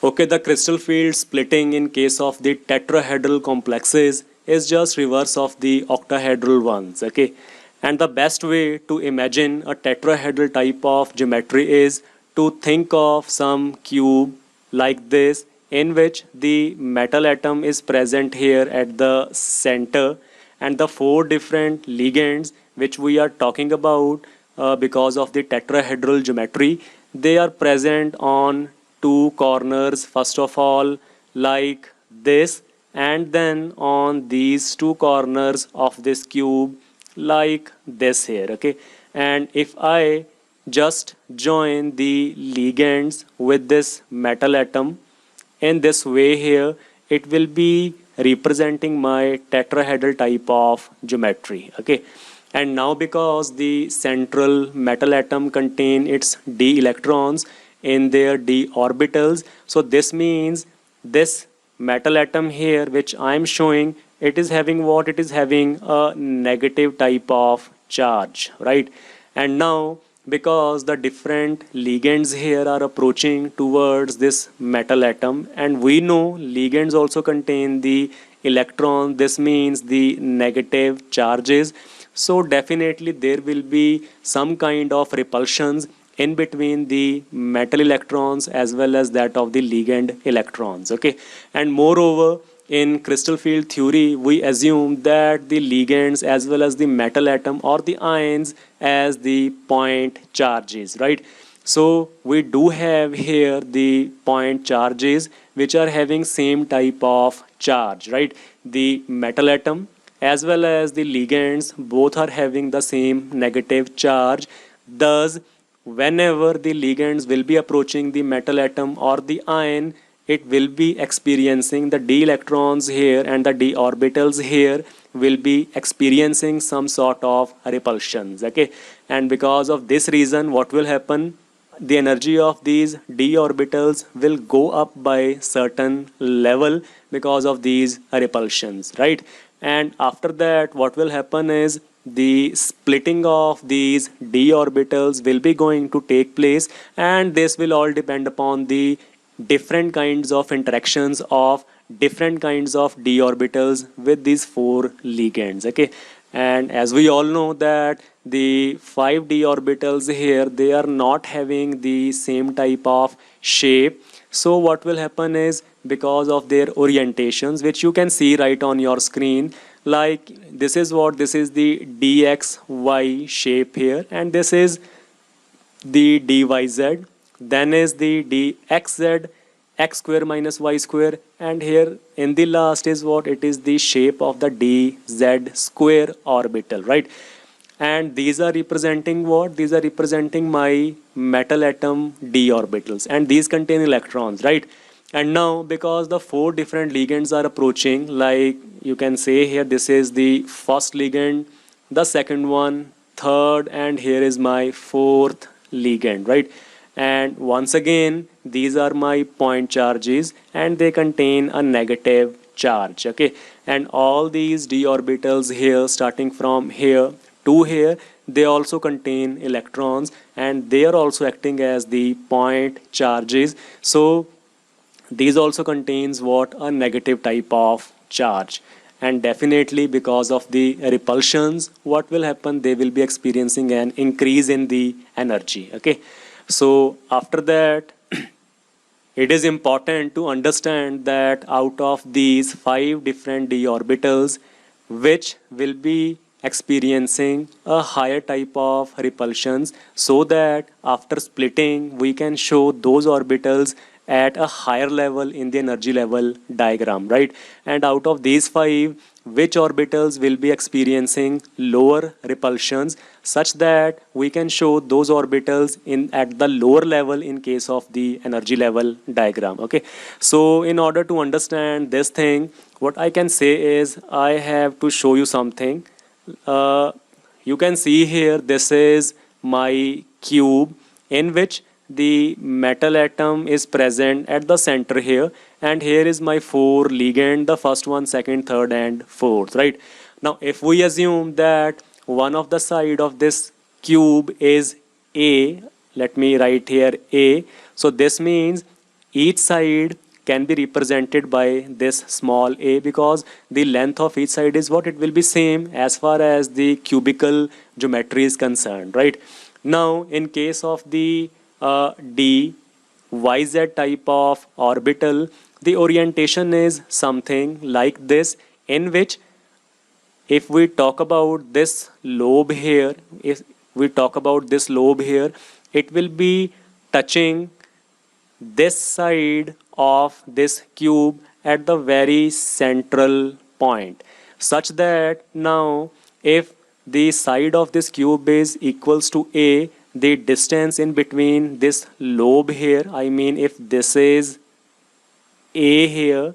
Okay, the crystal field splitting in case of the tetrahedral complexes is just reverse of the octahedral ones. Okay, and the best way to imagine a tetrahedral type of geometry is to think of some cube like this, in which the metal atom is present here at the center, and the four different ligands which we are talking about because of the tetrahedral geometry, they are present on two corners first of all, like this, and then on these two corners of this cube like this here. Okay, and if I just join the ligands with this metal atom in this way here, it will be representing my tetrahedral type of geometry. Okay, and now because the central metal atom contain its d electrons in their d orbitals, so this means this metal atom here which I am showing, it is having what? It is having a negative type of charge, right? And now because the different ligands here are approaching towards this metal atom, and we know ligands also contain the electron, this means the negative charges, so definitely there will be some kind of repulsions in between the metal electrons as well as that of the ligand electrons. Okay, and moreover in crystal field theory we assume that the ligands as well as the metal atom or the ions as the point charges, right? So we do have here the point charges which are having same type of charge, right? The metal atom as well as the ligands both are having the same negative charge. Thus whenever the ligands will be approaching the metal atom or the ion, it will be experiencing the d electrons here, and the d orbitals here will be experiencing some sort of repulsions. Okay, and because of this reason what will happen, the energy of these d orbitals will go up by certain level because of these repulsions, right? And after that what will happen is the splitting of these d orbitals will be going to take place, and this will all depend upon the different kinds of interactions of different kinds of d orbitals with these four ligands. Okay, and as we all know that the 5d orbitals here, they are not having the same type of shape. So what will happen is because of their orientations, which you can see right on your screen, like this is what, this is the dxy shape here, and this is the dyz, then is the dxz, x square minus y square, and here in the last is what, it is the shape of the dz square orbital, right? And these are representing what? These are representing my metal atom d orbitals, and these contain electrons, right? And now because the four different ligands are approaching, like you can say here, this is the first ligand, the second one, third, and here is my fourth ligand, right? And once again these are my point charges and they contain a negative charge. Okay, and all these d orbitals here starting from here to here, they also contain electrons and they are also acting as the point charges. So these also contains what? A negative type of charge. And definitely because of the repulsions, what will happen? They will be experiencing an increase in the energy. Okay, so after that it is important to understand that out of these 5 different d orbitals which will be experiencing a higher type of repulsions, so that after splitting we can show those orbitals at a higher level in the energy level diagram, right? And out of these 5, which orbitals will be experiencing lower repulsions, such that we can show those orbitals in at the lower level in case of the energy level diagram. Okay, so in order to understand this thing, what I can say is I have to show you something. You can see here, this is my cube in which the metal atom is present at the center here, and here is my 4 ligand, the first one, second, third, and fourth, right? Now if we assume that one of the side of this cube is a, let me write here a, so this means each side can be represented by this small a, because the length of each side is what? It will be same as far as the cubical geometry is concerned, right? Now in case of the d yz type of orbital, the orientation is something like this, in which if we talk about this lobe here, if we talk about this lobe here, it will be touching this side of this cube at the very central point, such that now if the side of this cube is equals to a, the distance in between this lobe here, I mean if this is a here,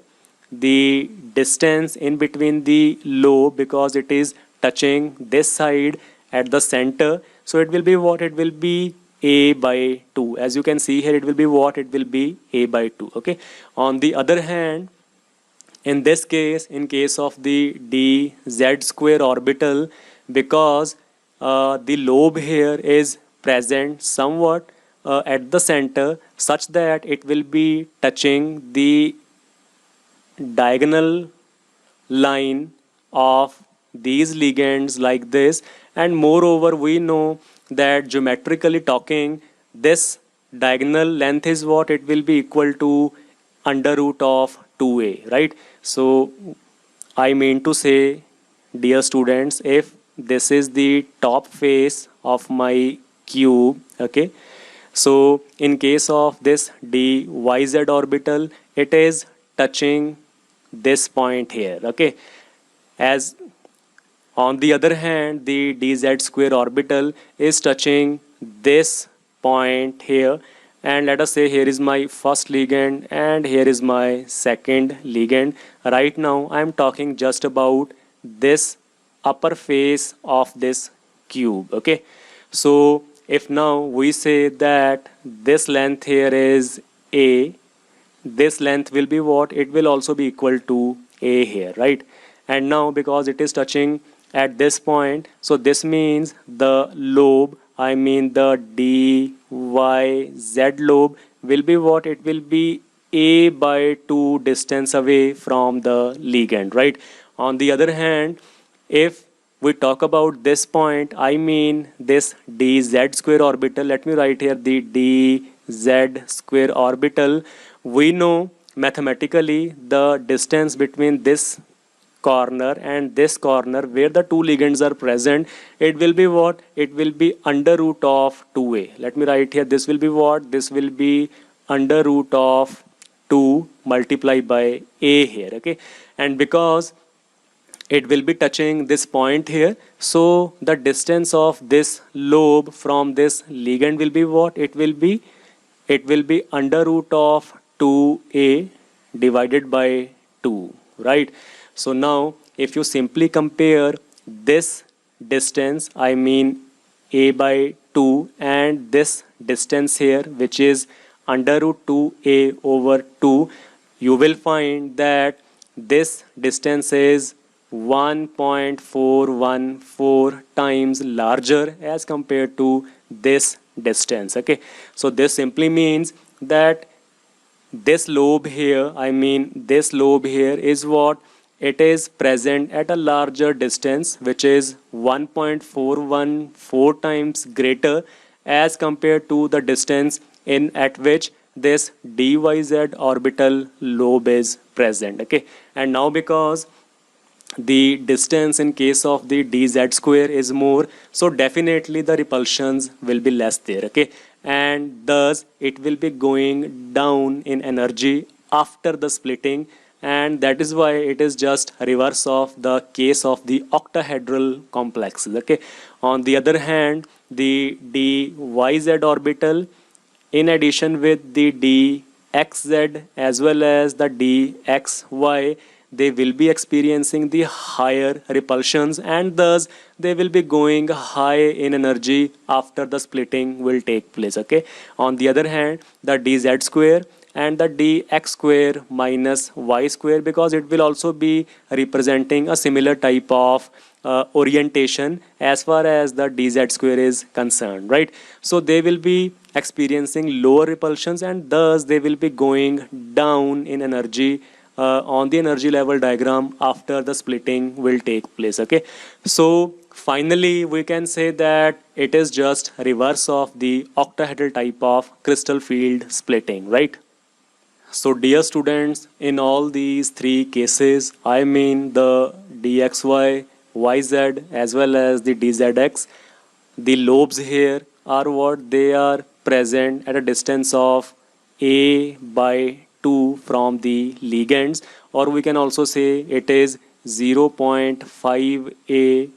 the distance in between the lobe, because it is touching this side at the center, so it will be what? It will be a by 2. As you can see here, it will be what? It will be a by 2. Okay. On the other hand, in this case, in case of the dz square orbital, because the lobe here is present somewhat at the center, such that it will be touching the diagonal line of these ligands like this. And moreover, we know that geometrically talking, this diagonal length is what? It will be equal to under root of 2a, right? So I mean to say, dear students, if this is the top face of my cube, okay, so in case of this dyz orbital, it is touching this point here, okay. As on the other hand, the dz square orbital is touching this point here, and let us say here is my first ligand and here is my second ligand. Right now I am talking just about this upper face of this cube, okay. So if now we say that this length here is a, this length will be what? It will also be equal to a here, right? And now because it is touching at this point, so this means the lobe, I mean the dyz lobe, will be what? It will be a by 2 distance away from the ligand, right? On the other hand, if we talk about this point, I mean this dz square orbital, let me write here the dz square orbital. We know mathematically the distance between this corner and this corner where the two ligands are present, it will be what? It will be under root of 2a. Let me write here, this will be what? This will be under root of 2 multiplied by a here, okay. And because it will be touching this point here, so the distance of this lobe from this ligand will be what? It will be under root of 2a divided by 2, right? So now if you simply compare this distance, I mean a by 2, and this distance here, which is under root 2a over 2, you will find that this distance is 1.414 times larger as compared to this distance, okay. So this simply means that this lobe here, I mean this lobe here is what? It is present at a larger distance, which is 1.414 times greater as compared to the distance in at which this dyz orbital lobe is present, okay. And now because the distance in case of the dz square is more, so definitely the repulsions will be less there, okay. And thus it will be going down in energy after the splitting, and that is why it is just reverse of the case of the octahedral complexes, okay. On the other hand, the dyz orbital, in addition with the dxz as well as the dxy, they will be experiencing the higher repulsions, and thus they will be going high in energy after the splitting will take place, okay. On the other hand, the dz square and the dx square minus y square, because it will also be representing a similar type of orientation as far as the dz square is concerned, right? So they will be experiencing lower repulsions, and thus they will be going down in energy on the energy level diagram after the splitting will take place. Okay, so finally we can say that it is just reverse of the octahedral type of crystal field splitting, right? So dear students, in all these three cases, I mean the dxy, yz as well as the dzx, the lobes here are what they are present at a distance of a by 2 from the ligands, or we can also say it is 0.5 a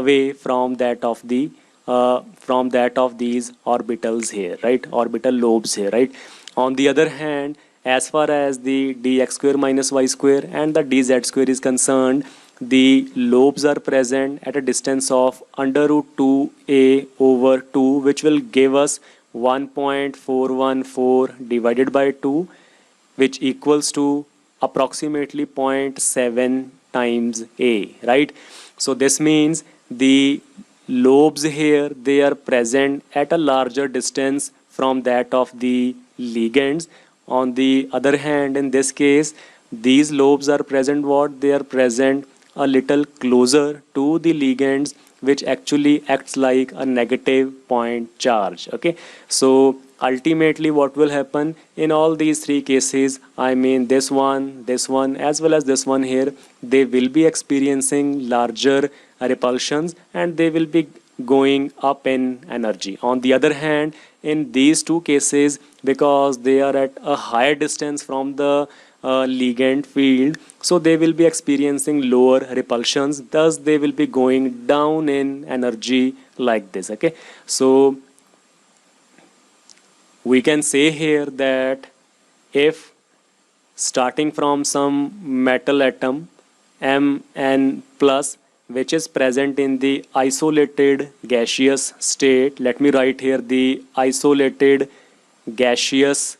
away from that of these orbitals here, right? Orbital lobes here, right? On the other hand, as far as the dx square minus y square and the dz square is concerned, the lobes are present at a distance of under root 2a over 2, which will give us 1.414 divided by 2, which equals to approximately 0.7 times a, right? So this means the lobes here, they are present at a larger distance from that of the ligands. On the other hand, in this case, these lobes are present what? They are present a little closer to the ligands, which actually acts like a negative point charge. Okay, so ultimately what will happen in all these three cases, I mean this one as well as this one here, they will be experiencing larger repulsions and they will be going up in energy. On the other hand, in these two cases, because they are at a higher distance from the ligand field, so they will be experiencing lower repulsions, thus they will be going down in energy like this. Okay, so we can say here that if starting from some metal atom Mn plus, which is present in the isolated gaseous state, let me write here the isolated gaseous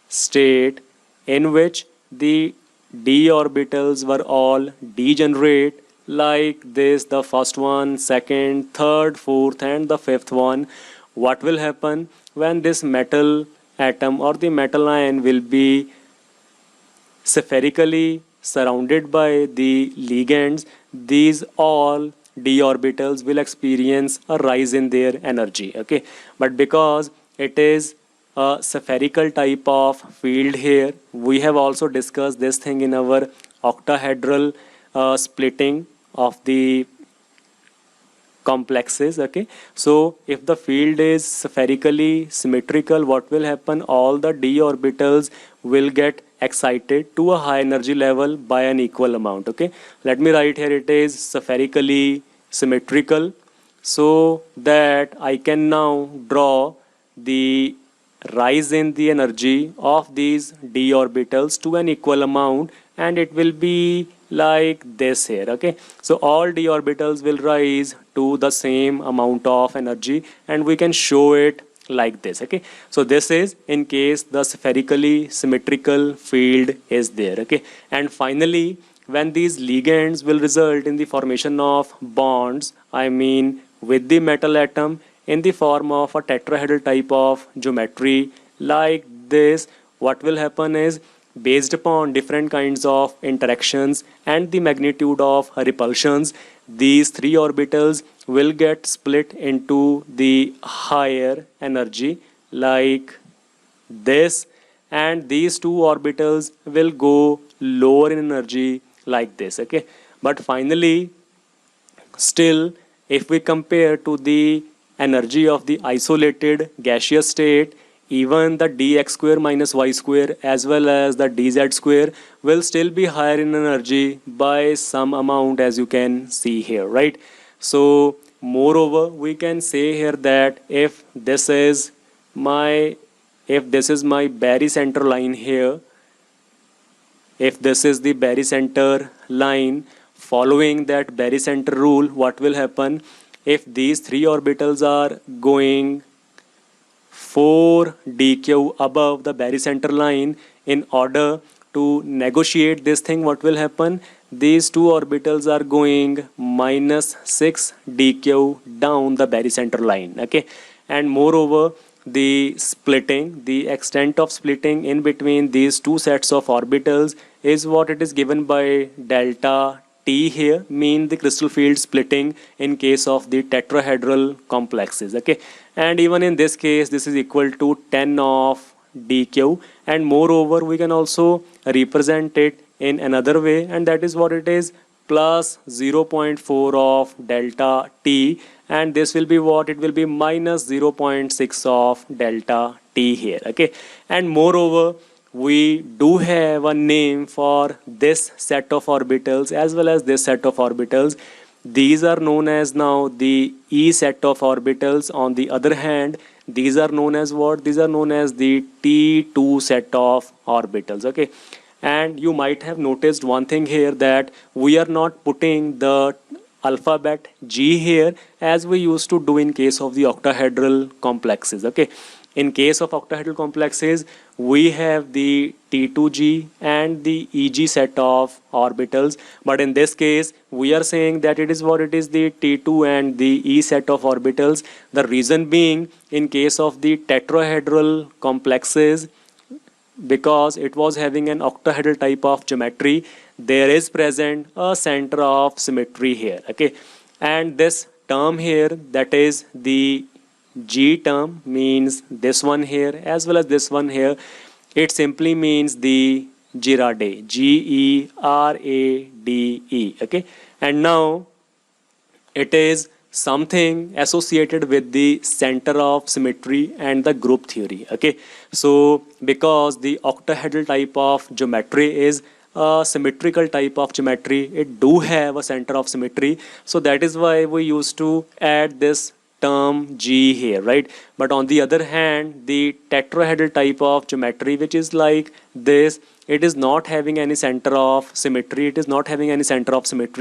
state in which the d orbitals were all degenerate like this, the first one, second, third, fourth and the fifth one. What will happen when this metal atom or the metal ion will be spherically surrounded by the ligands? These all d orbitals will experience a rise in their energy. Okay, but because it is a spherical type of field here, we have also discussed this thing in our octahedral splitting of the complexes. Okay, so if the field is spherically symmetrical, what will happen? All the d orbitals will get excited to a high energy level by an equal amount. Okay, let me write here it is spherically symmetrical, so that I can now draw the rise in the energy of these d orbitals to an equal amount, and it will be like this here. Okay, so all d orbitals will rise to the same amount of energy and we can show it like this. Okay, so this is in case the spherically symmetrical field is there. Okay, and finally when these ligands will result in the formation of bonds, I mean with the metal atom in the form of a tetrahedral type of geometry like this, what will happen is, based upon different kinds of interactions and the magnitude of repulsions, these three orbitals will get split into the higher energy like this, and these two orbitals will go lower in energy like this. Okay, but finally still if we compare to the energy of the isolated gaseous state, even the dx square minus y square as well as the dz square will still be higher in energy by some amount, as you can see here, right? So moreover we can say here that if this is my barycenter line here, if this is the barycenter line, following that barycenter rule, what will happen? If these three orbitals are going 4 dq above the barycenter line, in order to negotiate this thing, what will happen? These two orbitals are going minus 6 dq down the barycenter line. Okay, and moreover the splitting, the extent of splitting in between these two sets of orbitals is what it is given by delta T here, mean the crystal field splitting in case of the tetrahedral complexes. Okay, and even in this case, this is equal to 10 of dq, and moreover, we can also represent it in another way, and that is what it is, plus 0.4 of delta T, and this will be what it will be, minus 0.6 of delta T here. Okay, and moreover, we do have a name for this set of orbitals as well as this set of orbitals. These are known as now the E set of orbitals. On the other hand, these are known as what? These are known as the T2 set of orbitals. Okay, and you might have noticed one thing here, that we are not putting the alphabet G here as we used to do in case of the octahedral complexes. Okay, in case of octahedral complexes, we have the T2G and the EG set of orbitals, but in this case we are saying that it is what it is, the T2 and the E set of orbitals. The reason being, in case of the tetrahedral complexes, because it was having an octahedral type of geometry, there is present a center of symmetry here. Okay, and this term here, that is the G term, means this one here as well as this one here. It simply means the Gerarde, Gerade. Okay, and now it is something associated with the center of symmetry and the group theory. Okay, so because the octahedral type of geometry is a symmetrical type of geometry, it do have a center of symmetry, so that is why we used to add this term G here, right? But on the other hand, the tetrahedral type of geometry, which is like this, it is not having any center of symmetry,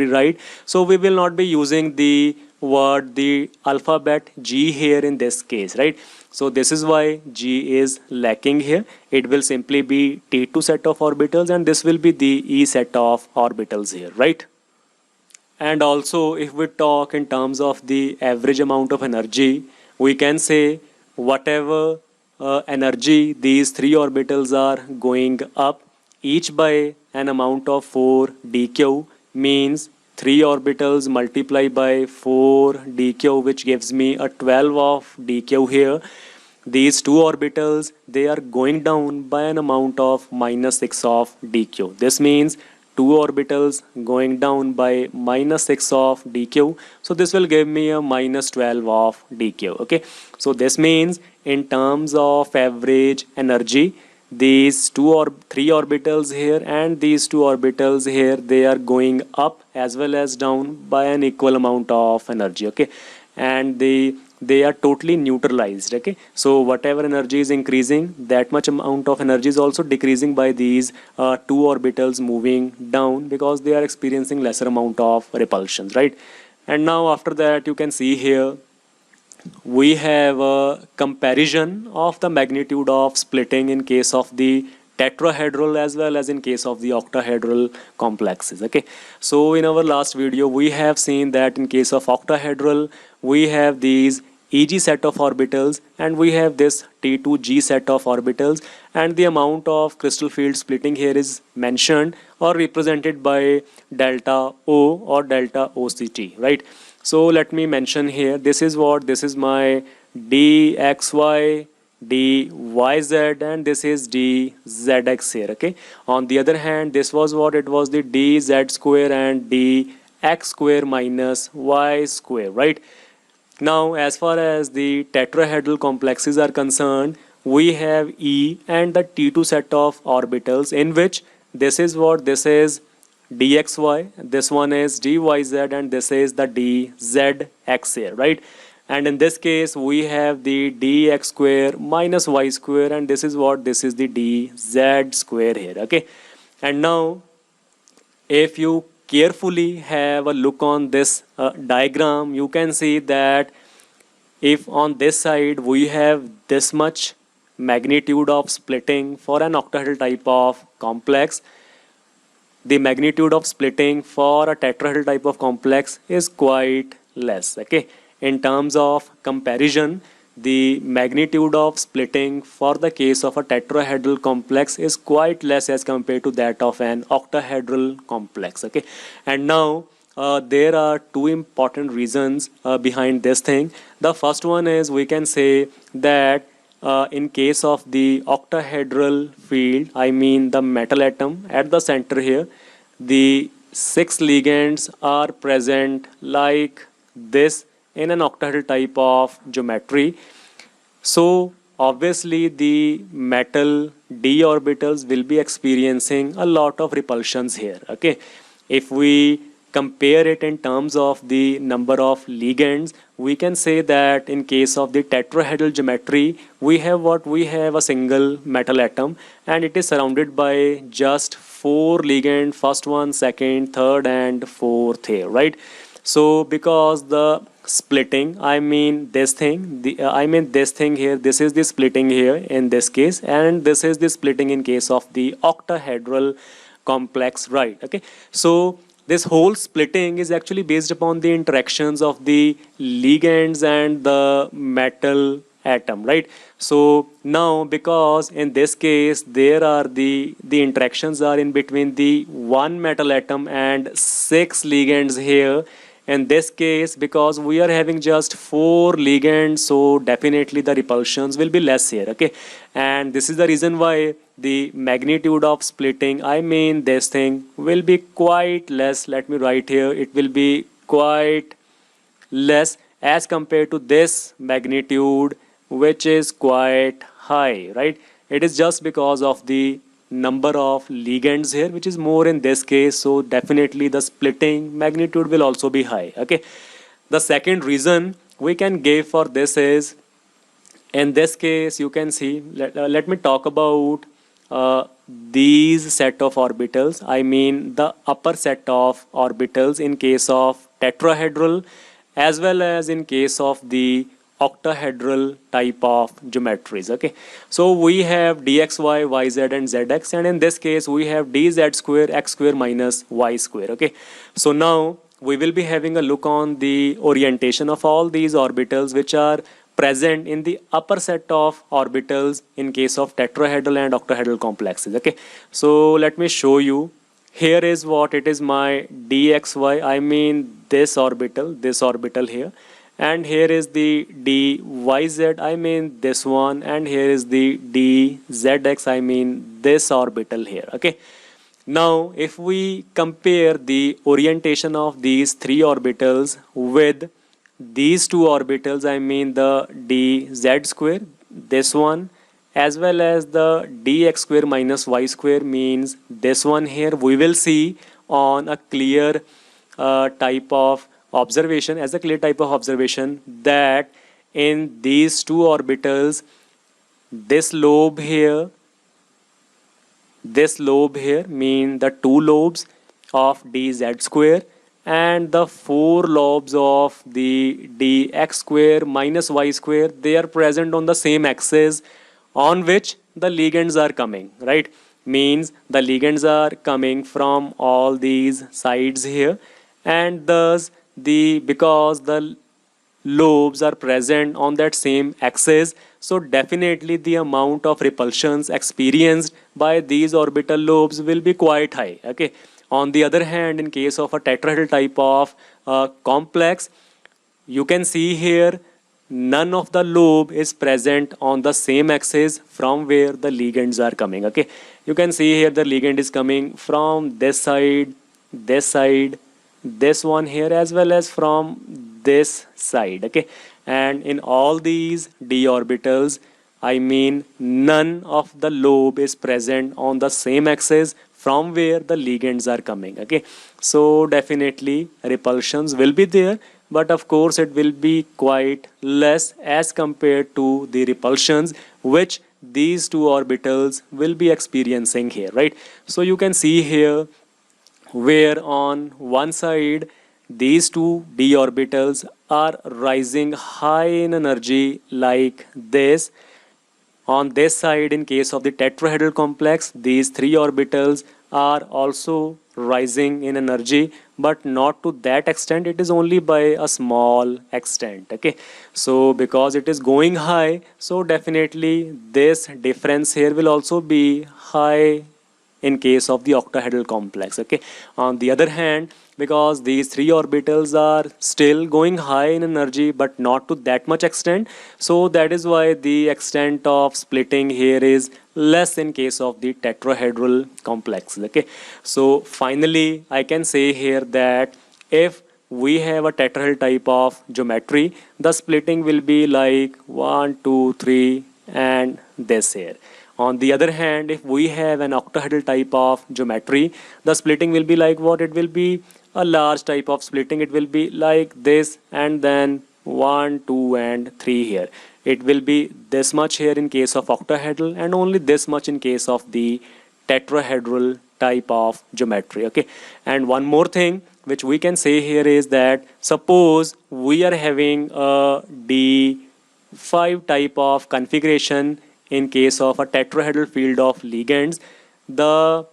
right? So we will not be using the word, the alphabet G here in this case, right? So this is why G is lacking here. It will simply be T2 set of orbitals, and this will be the E set of orbitals here, right? And also, if we talk in terms of the average amount of energy, we can say whatever energy these three orbitals are going up, each by an amount of 4 dq, means 3 orbitals multiplied by 4 dq, which gives me a 12 of dq here. These two orbitals, they are going down by an amount of minus 6 of dq. This means two orbitals going down by minus 6 of dq, so this will give me a minus 12 of dq. Okay, so this means in terms of average energy, these two or three orbitals here and these two orbitals here, they are going up as well as down by an equal amount of energy. Okay, and they are totally neutralized. Okay, so whatever energy is increasing, that much amount of energy is also decreasing by these two orbitals moving down, because they are experiencing lesser amount of repulsions, right? And now after that, you can see here we have a comparison of the magnitude of splitting in case of the tetrahedral as well as in case of the octahedral complexes. Okay, so in our last video we have seen that in case of octahedral we have these EG set of orbitals and we have this T2G set of orbitals, and the amount of crystal field splitting here is mentioned or represented by delta O or delta OCT, right? So let me mention here, this is my dxy, dyz, and this is dzx here. Okay, on the other hand, this was what it was, the dz square and dx square minus y square, right? Now as far as the tetrahedral complexes are concerned, we have E and the T2 set of orbitals, in which this is what this is dxy, this one is dyz, and this is the dzx here, right? And in this case we have the dx square minus y square, and this is what this is the dz square here. Okay, and now if you carefully have a look on this diagram, you can see that if on this side we have this much magnitude of splitting for an octahedral type of complex, the magnitude of splitting for a tetrahedral type of complex is quite less. Okay, in terms of comparison, the magnitude of splitting for the case of a tetrahedral complex is quite less as compared to that of an octahedral complex. Okay, and now there are two important reasons behind this thing. The first one is we can say that in case of the octahedral field, I mean the metal atom at the center here, the six ligands are present like this in an octahedral type of geometry. So obviously the metal d orbitals will be experiencing a lot of repulsions here. Okay, if we compare it in terms of the number of ligands, we can say that in case of the tetrahedral geometry, we have a single metal atom, and it is surrounded by just four ligands, first one, second, third, and fourth here, right? So because the splitting, I mean this thing, this thing here, this is the splitting here in this case, and this is the splitting in case of the octahedral complex, right? Okay, so this whole splitting is actually based upon the interactions of the ligands and the metal atom, right? So now because in this case there are the interactions are in between the one metal atom and six ligands here. In this case, because we are having just four ligands, so definitely the repulsions will be less here. Okay, and this is the reason why the magnitude of splitting, I mean this thing, will be quite less. Let me write here, it will be quite less as compared to this magnitude, which is quite high, right? It is just because of the number of ligands here, which is more in this case, so definitely the splitting magnitude will also be high. Okay, the second reason we can give for this is, in this case you can see, let me talk about these set of orbitals, I mean the upper set of orbitals in case of tetrahedral as well as in case of the octahedral type of geometries. Okay, so we have dxy, yz and zx, and in this case we have dz square x square minus y square. Okay, so now we will be having a look on the orientation of all these orbitals which are present in the upper set of orbitals in case of tetrahedral and octahedral complexes. Okay, so let me show you. Here is what it is, my dxy, I mean this orbital here, and here is the dyz, I mean this one, and here is the dzx, I mean this orbital here. Okay, now if we compare the orientation of these three orbitals with these two orbitals, I mean the dz square, this one, as well as the dx square minus y square means this one here, we will see on a clear type of observation, as a clear type of observation, that in these two orbitals, this lobe here mean the two lobes of dz square, and the four lobes of the dx square minus y square, they are present on the same axis on which the ligands are coming, right? Means the ligands are coming from all these sides here, and thus because the lobes are present on that same axis, so definitely the amount of repulsions experienced by these orbital lobes will be quite high. Okay, on the other hand, in case of a tetrahedral type of complex, you can see here none of the lobe is present on the same axis from where the ligands are coming. Okay, you can see here the ligand is coming from this side, this one here, as well as from this side. Okay, and in all these d orbitals, I mean none of the lobe is present on the same axis from where the ligands are coming. Okay, so definitely repulsions will be there, but of course it will be quite less as compared to the repulsions which these two orbitals will be experiencing here, right? So you can see here where on one side these two d orbitals are rising high in energy like this, On this side, in case of the tetrahedral complex, these three orbitals are also rising in energy, but not to that extent. It is only by a small extent. Okay, so because it is going high, so definitely this difference here will also be high in case of the octahedral complex. Okay, on the other hand, because these three orbitals are still going high in energy but not to that much extent, so that is why the extent of splitting here is less in case of the tetrahedral complex. Okay, so finally I can say here that if we have a tetrahedral type of geometry, the splitting will be like 1 2 3 and this here. On the other hand, if we have an octahedral type of geometry, the splitting will be like what? It will be a large type of splitting. It will be like this and then 1, 2 and 3 here. It will be this much here in case of octahedral and only this much in case of the tetrahedral type of geometry. Okay, and one more thing which we can say here is that suppose we are having a D5 type of configuration in case of a tetrahedral field of ligands, the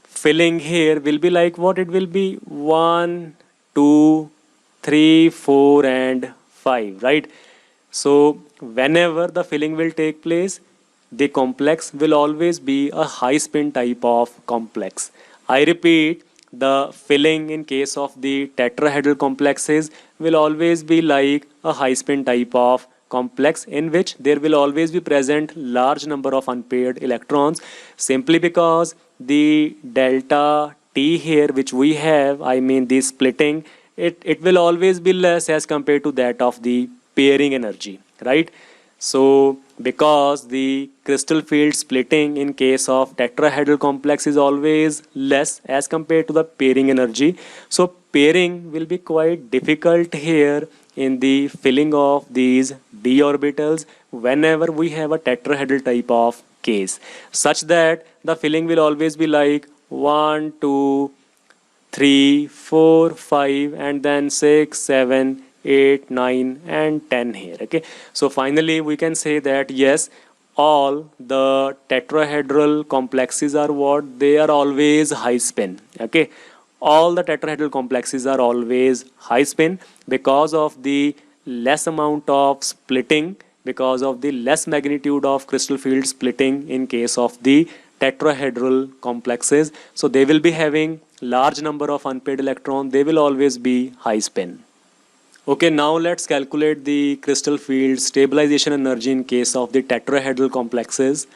filling here will be like what? It will be 1, 2, 3, 4 and 5, right? So whenever the filling will take place, the complex will always be a high spin type of complex. I repeat, the filling in case of the tetrahedral complexes will always be like a high spin type of complex in which there will always be present large number of unpaired electrons, simply because the delta T here which we have, I mean the splitting, it will always be less as compared to that of the pairing energy, right? So because the crystal field splitting in case of tetrahedral complex is always less as compared to the pairing energy, so pairing will be quite difficult here in the filling of these d orbitals whenever we have a tetrahedral type of case, such that the filling will always be like 1 2 3 4 5 and then 6 7 8 9 and 10 here. Okay, so finally we can say that yes, all the tetrahedral complexes are what? They are always high spin. Okay, all the tetrahedral complexes are always high spin because of the less amount of splitting, because of the less magnitude of crystal field splitting in case of the tetrahedral complexes. So they will be having large number of unpaired electrons. They will always be high spin. Okay, now let's calculate the crystal field stabilization energy in case of the tetrahedral complexes.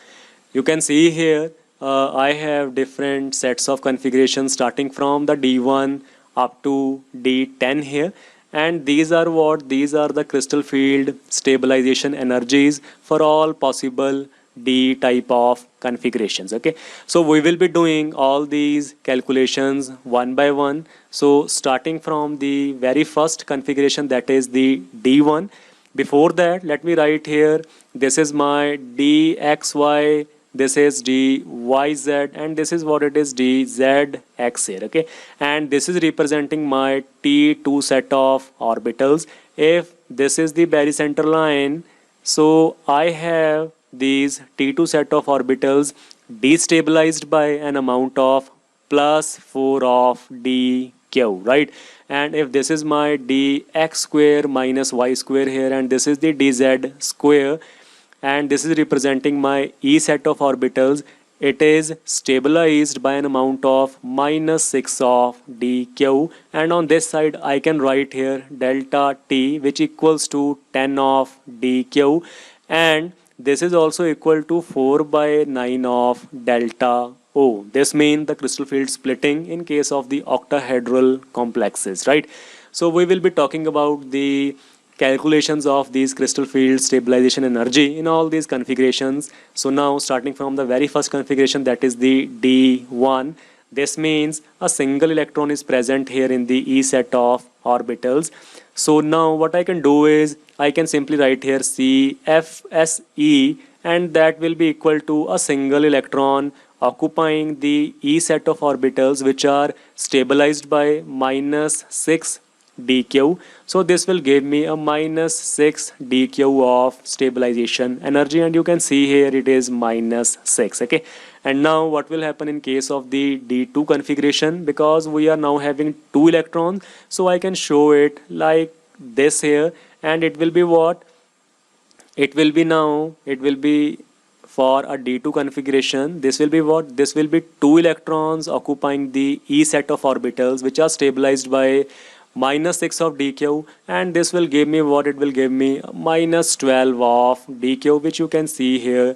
You can see here I have different sets of configurations starting from the D1 up to D10 here, and these are what? These are the crystal field stabilization energies for all possible D type of configurations. Okay, so we will be doing all these calculations one by one. So starting from the very first configuration, that is the D1. Before that, let me write here, this is my dxy, this is dyz, and this is what it is, dzx here. Okay, and this is representing my T2 set of orbitals. If this is the barycenter line, so I have these T2 set of orbitals destabilized by an amount of plus 4 of dq, right? And if this is my dx square minus y square here, and this is the dz square, and this is representing my E set of orbitals, it is stabilized by an amount of minus 6 of dq, and on this side I can write here delta t, which equals to 10 of dq, and this is also equal to 4 by 9 of delta O. This means the crystal field splitting in case of the octahedral complexes, right? So we will be talking about the calculations of these crystal field stabilization energy in all these configurations. So now starting from the very first configuration, that is the D1, this means a single electron is present here in the E set of orbitals. So now what I can do is I can simply write here CFSE, and that will be equal to a single electron occupying the E set of orbitals which are stabilized by minus 6 dq. So this will give me a minus 6 dq of stabilization energy, and you can see here it is minus 6. Okay, and now what will happen in case of the d2 configuration? Because we are now having 2 electrons, so I can show it like this here, and it will be what? It will be now, it will be for a d2 configuration, this will be what? This will be 2 electrons occupying the e set of orbitals which are stabilized by minus 6 of dq, and this will give me what? It will give me minus 12 of dq, which you can see here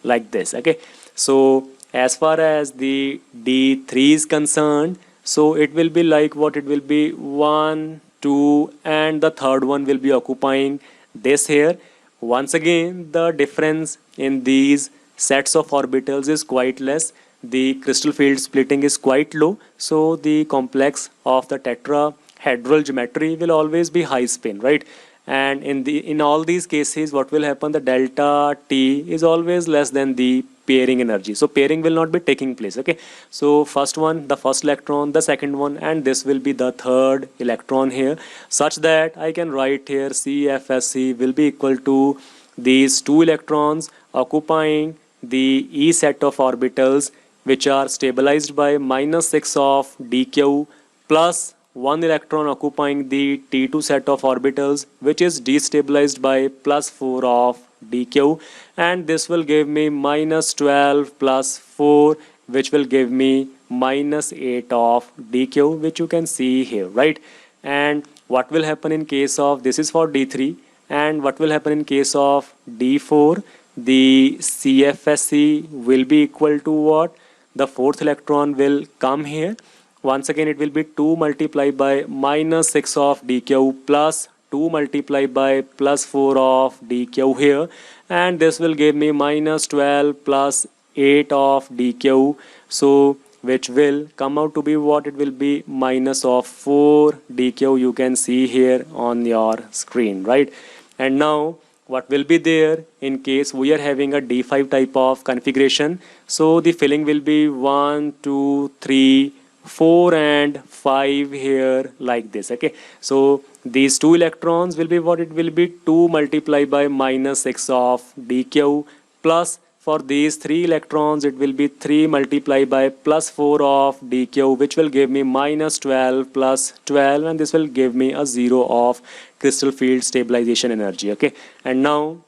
like this. Okay, so as far as the d3 is concerned, so it will be like what? It will be 1 2, and the third one will be occupying this here. Once again, the difference in these sets of orbitals is quite less. The crystal field splitting is quite low, so the complex of the tetrahedral geometry will always be high spin, right? And in all these cases, what will happen? The delta T is always less than the pairing energy, so pairing will not be taking place. Okay, so first one, the first electron, the second one, and this will be the third electron here, such that I can write here CFSE will be equal to these 2 electrons occupying the E set of orbitals which are stabilized by minus 6 of dq, plus 1 electron occupying the T2 set of orbitals which is destabilized by plus 4 of dq, and this will give me minus 12 plus 4, which will give me minus 8 of dq, which you can see here, right? And what will happen in case of, this is for d3, and what will happen in case of d4? The CFSE will be equal to what? The fourth electron will come here. Once again, it will be 2 multiplied by minus 6 of dq plus 2 multiplied by plus 4 of dq here, and this will give me minus 12 plus 8 of dq, so which will come out to be what? It will be minus of 4 dq, you can see here on your screen, right? And now what will be there in case we are having a d5 type of configuration? So the filling will be 1 2 3 4 and 5 here like this. Okay, so these 2 electrons will be what? It will be 2 multiplied by minus 6 of dq, plus for these 3 electrons it will be 3 multiplied by plus 4 of dq, which will give me minus 12 plus 12, and this will give me a 0 of crystal field stabilization energy. Okay, and now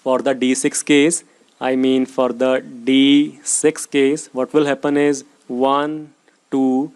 for the d6 case, I mean for the d6 case, what will happen is 1 2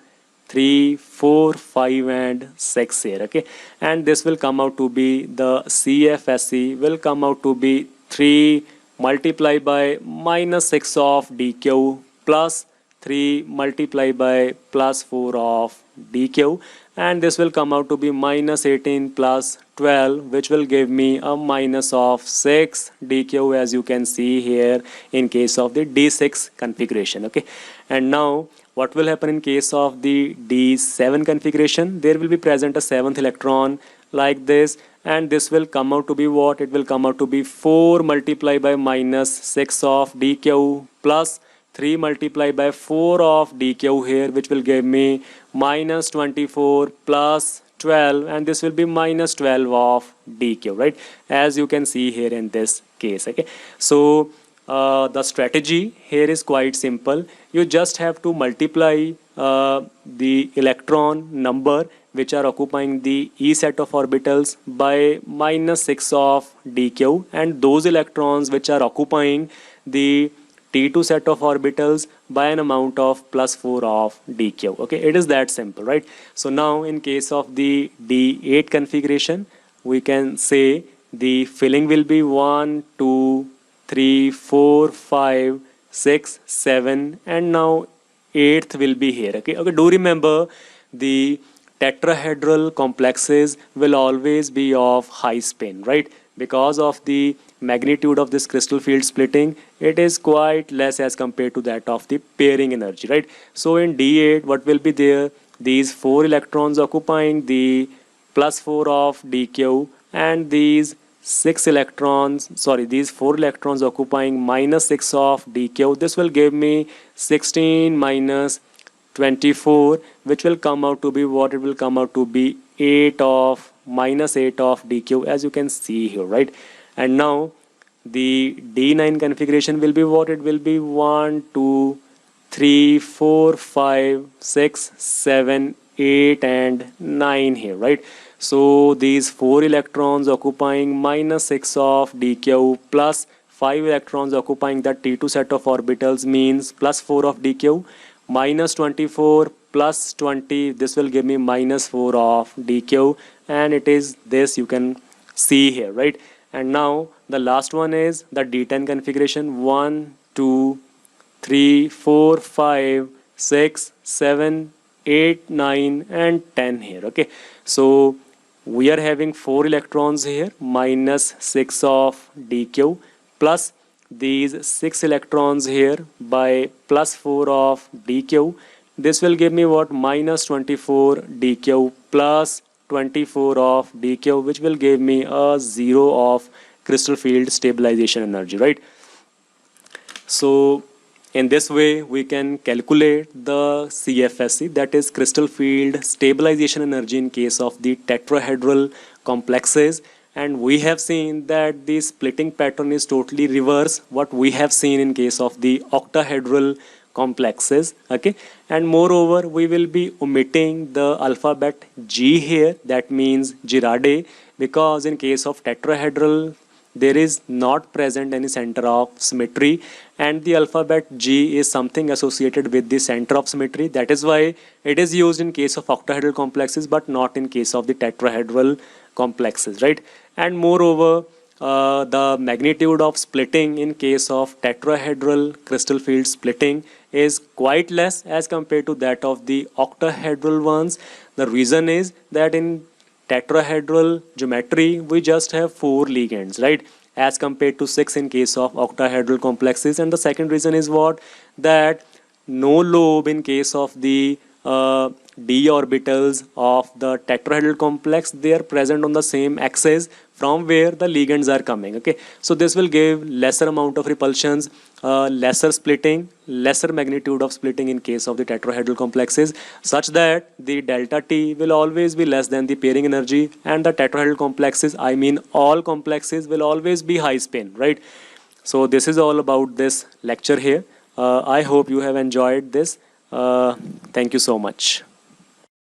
3 4 5 and 6 here. Okay, and this will come out to be the CFSE will come out to be 3 multiplied by minus 6 of dq plus 3 multiplied by plus 4 of dq, and this will come out to be minus 18 plus 12, which will give me a minus of 6 dq, as you can see here in case of the d6 configuration. Okay, and now what will happen in case of the d7 configuration? There will be present a 7th electron like this, and this will come out to be what? It will come out to be 4 multiplied by minus 6 of dq plus 3 multiplied by 4 of dq here, which will give me minus 24 plus 12, and this will be minus 12 of dq, right? As you can see here in this case. Okay, so the strategy here is quite simple. You just have to multiply the electron number which are occupying the E set of orbitals by minus 6 of dq, and those electrons which are occupying the T2 set of orbitals by an amount of plus 4 of dq. Okay, it is that simple, right? So now in case of the d8 configuration, we can say the filling will be 1 2 3 4 5 6 7, and now 8th will be here. Okay, do remember the tetrahedral complexes will always be of high spin, right? Because of the magnitude of this crystal field splitting, it is quite less as compared to that of the pairing energy, right? So in d8, what will be there? These 4 electrons occupying the plus 4 of dq, and these 4 electrons occupying minus 6 of dq. This will give me 16 minus 24, which will come out to be what? It will come out to be 8 of minus 8 of dq, as you can see here, right? And now the D9 configuration will be what? It will be 1, 2, 3, 4, 5, 6, 7, 8 and 9 here, right? So these 4 electrons occupying minus 6 of dq plus 5 electrons occupying the T2 set of orbitals means plus 4 of dq minus 24 plus 20. This will give me minus 4 of dq, and it is this you can see here, right? And now the last one is the D10 configuration: 1, 2, 3, 4, 5, 6, 7, 8, 9 and 10 here. Okay, so we are having 4 electrons here, minus 6 of dq plus these 6 electrons here by plus 4 of dq. This will give me what? Minus 24 dq plus 24 of dq, which will give me a 0 of crystal field stabilization energy, right? So in this way we can calculate the CFSE, that is crystal field stabilization energy, in case of the tetrahedral complexes. And we have seen that the splitting pattern is totally reverse what we have seen in case of the octahedral complexes. Okay, and moreover we will be omitting the alphabet G here, that means Girardet, because in case of tetrahedral there is not present any center of symmetry, and the alphabet G is something associated with the center of symmetry. That is why it is used in case of octahedral complexes but not in case of the tetrahedral complexes, right? And moreover the magnitude of splitting in case of tetrahedral crystal field splitting is quite less as compared to that of the octahedral ones. The reason is that in tetrahedral geometry we just have 4 ligands, right, as compared to 6 in case of octahedral complexes. And the second reason is what? That no lobe in case of the d orbitals of the tetrahedral complex, they are present on the same axis from where the ligands are coming. Okay, so this will give lesser amount of repulsions, lesser splitting, lesser magnitude of splitting in case of the tetrahedral complexes, such that the delta T will always be less than the pairing energy, and the tetrahedral complexes, I mean all complexes, will always be high spin, right? So this is all about this lecture here. I hope you have enjoyed this. Thank you so much.